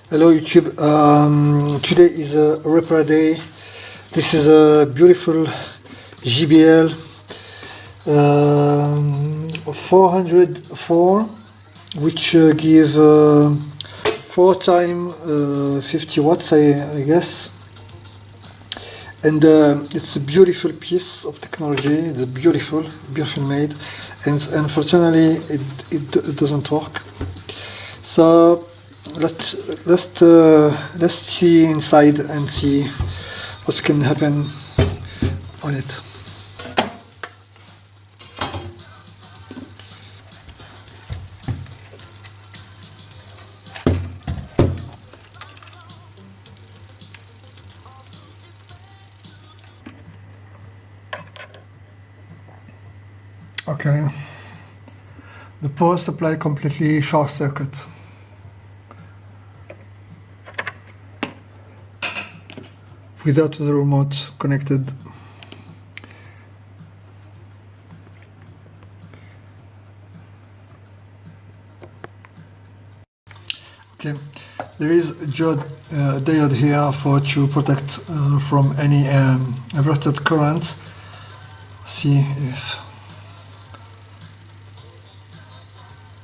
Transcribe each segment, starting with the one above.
Hello YouTube, today is a repair day. This is a beautiful JBL 404 which give 4 times 50 watts I guess, and it's a beautiful piece of technology. It's beautiful made, and unfortunately it doesn't work. So let's see inside and see what can happen on it. Okay, the power supply completely short circuit. Without the remote connected. Okay, there is a diode here to protect from any inverted current. See if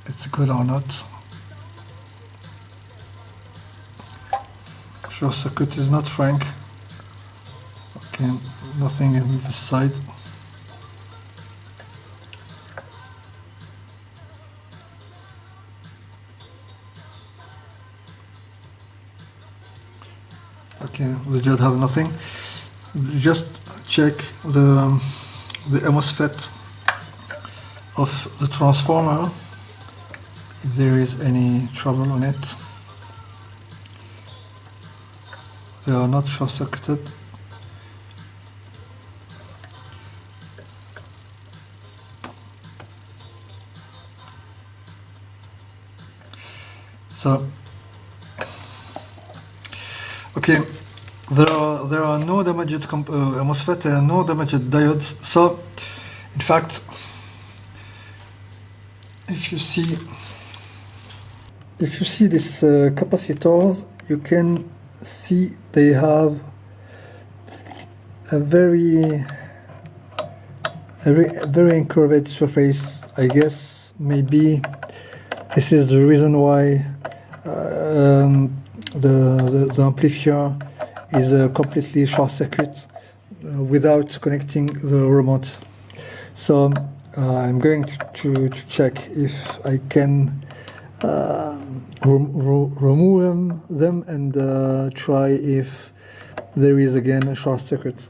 it's good or not. Short circuit is not frank. Okay, nothing in this side. Okay, the diode have nothing. Just check the MOSFET of the transformer if there is any trouble on it. They are not short circuited. So, okay, there are no damaged MOSFET and no damaged diodes. So, in fact, if you see these capacitors, you can see they have a very incurved surface. I guess maybe this is the reason why the amplifier is a completely short circuit without connecting the remote. So I'm going to check if I can remove them and try if there is again a short circuit.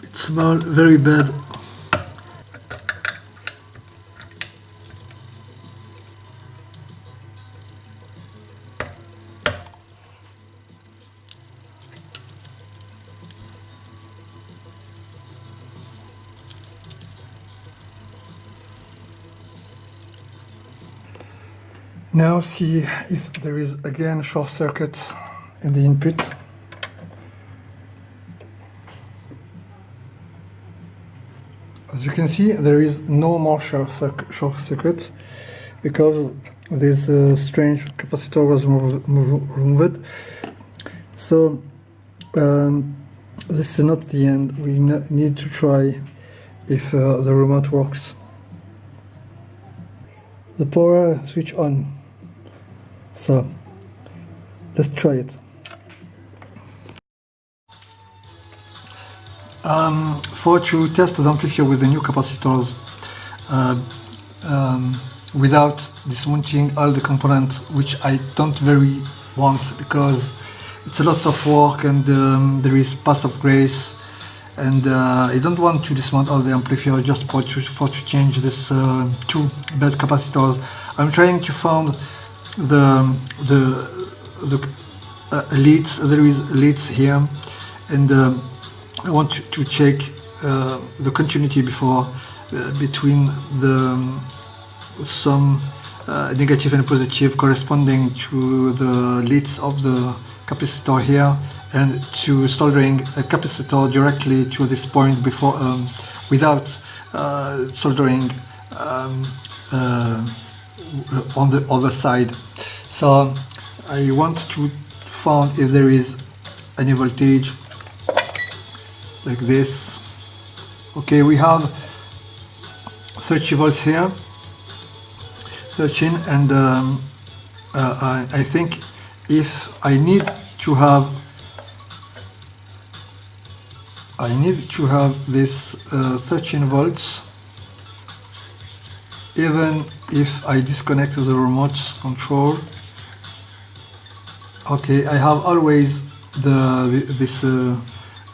It smells very bad. Now see if there is again a short circuit in the input. As you can see, there is no more short circuit because this strange capacitor was removed. So this is not the end. We need to try if the remote works. The power switch on. So let's try it. For to test the amplifier with the new capacitors without dismounting all the components, which I don't very want because it's a lot of work, and there is path of grace, and I don't want to dismantle all the amplifier just for to change this two bad capacitors. I'm trying to find the leads. There is leads here, and I want to check the continuity before between the some negative and positive corresponding to the leads of the capacitor here, and to soldering a capacitor directly to this point before without soldering on the other side. So I want to find if there is any voltage like this. Okay, we have 30 volts here, 13, and I think if I need to have this 13 volts, even if I disconnect the remote control. Okay, I have always this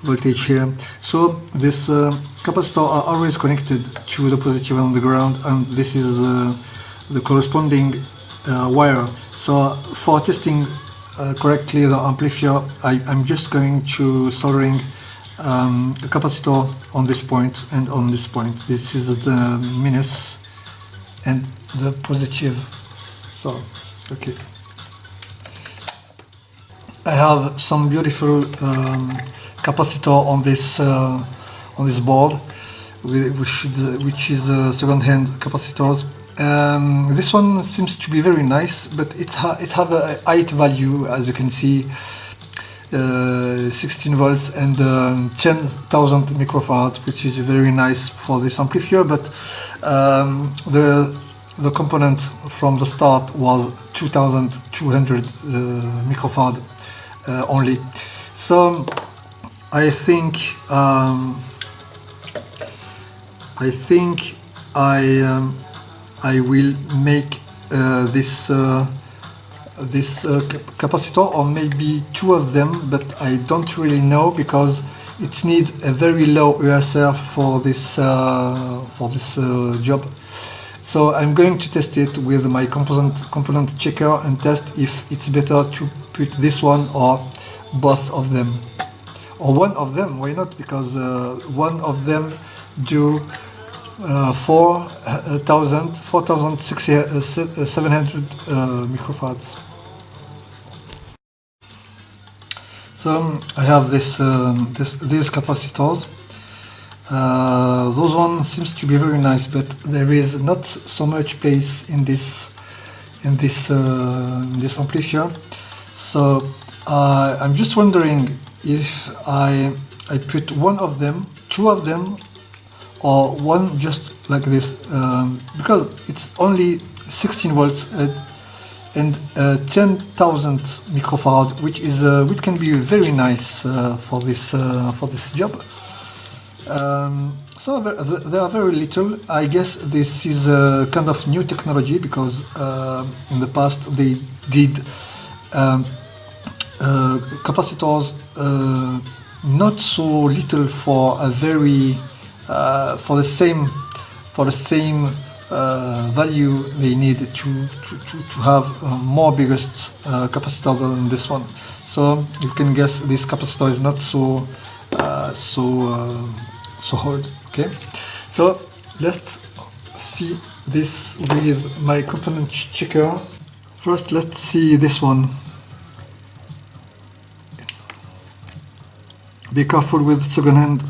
voltage here, so this capacitor are always connected to the positive on the ground, and this is the corresponding wire. So for testing correctly the amplifier, I'm just going to soldering a capacitor on this point and on this point. This is the minus and the positive. So okay, I have some beautiful capacitor on this board, which is second-hand capacitors. This one seems to be very nice, but it have a height value, as you can see, 16 volts and 10,000 microfarad, which is very nice for this amplifier. But the component from the start was 2,200 microfarad only. So I think I will make this capacitor, or maybe two of them, but I don't really know, because it needs a very low ESR for this job. So I'm going to test it with my component checker and test if it's better to put this one or both of them, or one of them. Why not? Because one of them do 4,700 microfarads. So I have these capacitors. Those one seems to be very nice, but there is not so much space in this amplifier. So I'm just wondering if I put one of them, two of them, or one just like this, because it's only 16 volts and 10,000 microfarad, which can be very nice for this job. So they are very little. I guess this is a kind of new technology, because in the past they did capacitors not so little for a very for the same value. They need to have more biggest capacitor than this one. So you can guess this capacitor is not so hard. Okay, so let's see this with my component checker. First, let's see this one. Be careful with second-hand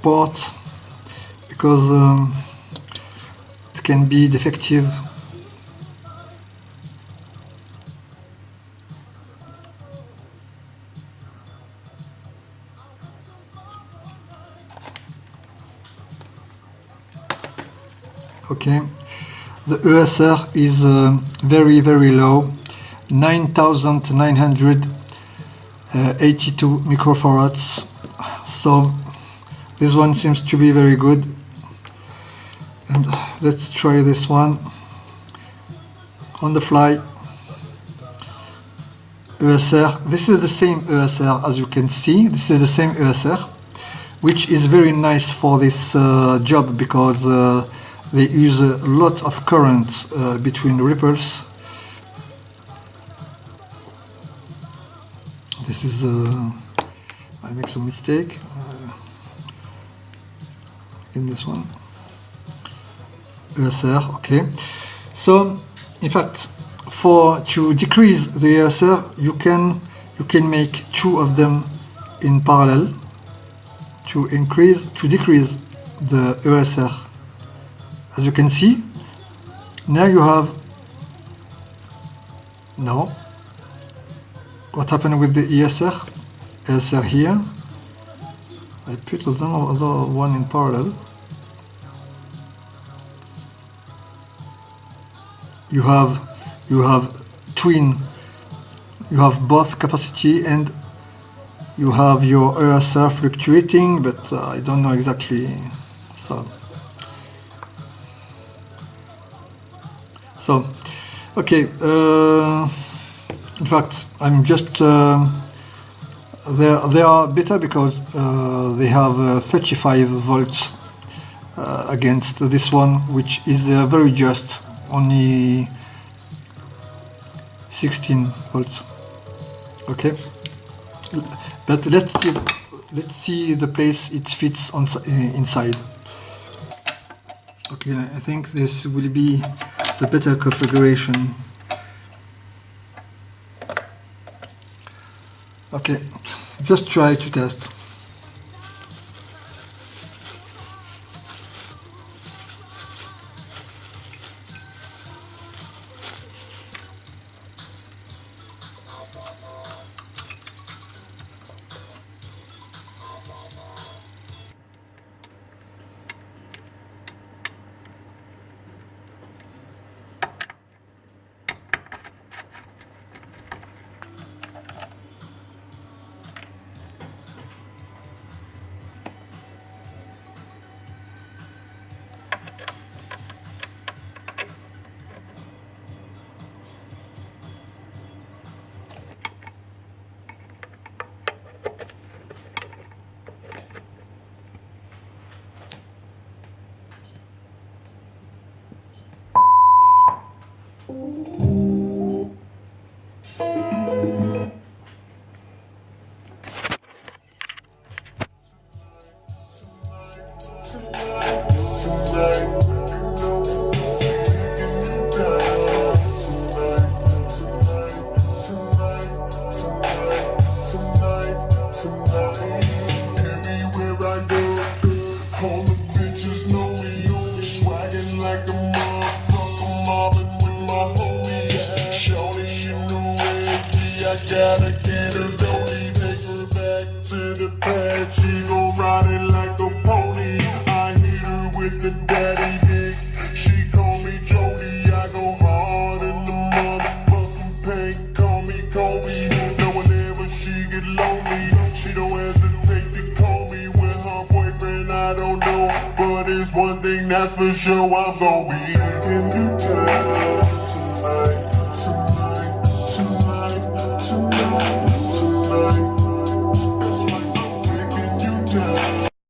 part, because it can be defective. Okay, the ESR is very low, 9,982 microfarads. So this one seems to be very good, and let's try this one on the fly. ESR. This is the same ESR as you can see. This is the same ESR, which is very nice for this job because they use a lot of current between ripples. This is I make some mistake in this one. ESR, okay. So in fact, to decrease the ESR, you can make two of them in parallel to decrease the ESR. As you can see, now you have what happened with the ESR here. I put the other one in parallel. You have both capacity and you have your ESR fluctuating, but I don't know exactly. So okay, in fact I'm just they are better because they have 35 volts against this one, which is very just, only 16 volts. Okay, but let's see the place it fits on inside. Okay, I think this will be the better configuration. Okay, just try to test. Gotta get her, don't need take her back to the pad. She gon' ride it like a pony. I hit her with the daddy dick. She call me Jody. I go hard in the motherfucking paint. Call me Kobe. Now whenever she get lonely, she don't hesitate to call me with her boyfriend. I don't know, but it's one thing that's for sure. I'm gon' be in New Town.